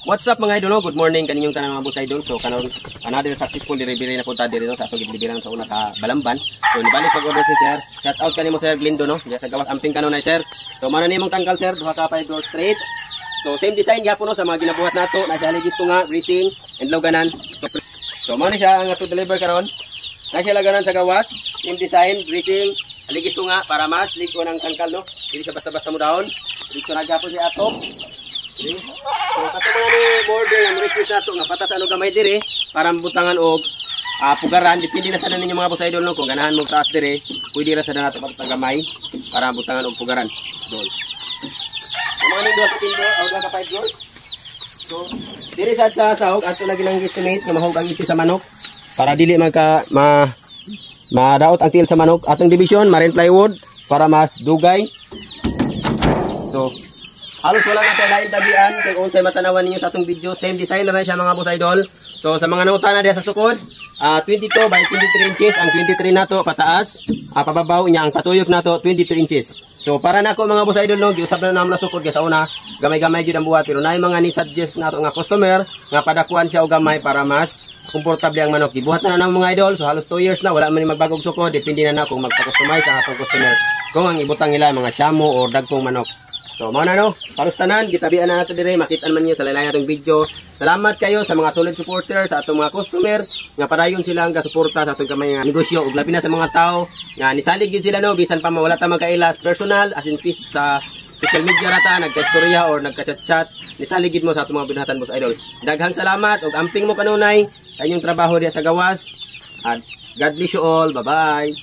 What's up mga idol? Good morning kaninyong tanan mga boss idol. So karon another successful delivery na punta diri no sa atong gideliveran sa una sa Balamban. So nibalik pag-order si sir. Shout out kanimo Sir Glindo no. Diya sa gawas amping kanon na sir. So mano nimong tangkal sir, duha ka 5 door straight. So same design gyapon no sa mga ginabuhat nato. Nasa ligis ko nga bracing and loganan. So mano siya ang ato deliver karon. Nasa laganan sa gawas, same design, bracing, ligis ko nga para mas liko ng tangkal no. Dili siya basta-basta mo daon. Dito na gyapon si ato. So kato mga ni border yung request nato nga patas ano gamay dire para butangan og pugaran depende na sa ninyo mga boss idol no kung ganahan mo taas dire pwede ra sa nato patas gamay para butangan og pugaran dol. Mga ni duha ka tindo og ka 5 floors. So dire sa sahog ato lagi nang estimate nga mahog ang iti sa manok para dili madaot ang tiil sa manok. Atong division marine plywood para mas dugay. So halos wala na tayo lain tabian kung unsay matanawan ninyo sa atong video. Same design naman siya mga boss idol. So sa mga nangutana diya sa sukod, 22 by 23 inches ang 23 nato pataas, pababaw niya ang patuyok nato 22 inches. So para nako mga boss idol no, giusab na namo na sukod kay sa una, gamay-gamay gyud ang buhat pero naay mga ni suggest nato nga customer nga padakuan siya og gamay para mas komportable ang manok. Gibuhat na namo mga idol. So halos 2 years na wala man ni magbagog sukod, depende na kung magpa-customize ang atong customer. Kung ang ibutang nila mga shamu o dagkong manok. So, mga no, parustanan, gitabian na nato dire, makitaan man niyo sa lain natong video. Salamat kayo sa mga solid supporter, sa atong mga customer, nga padayon sila ang kasuporta sa atong kamay nga negosyo, ug labi na sa mga tao, nga nisalig yun sila no, bisan pa mawala ta magkaila personal, as in peace sa social media rata, nagka-istorya or nagka-chat-chat, nisalig mo sa atong mga binahatan boss idol. Daghang salamat, ug amping mo kanunay, kanyong trabaho diya sa gawas, at God bless you all, bye-bye.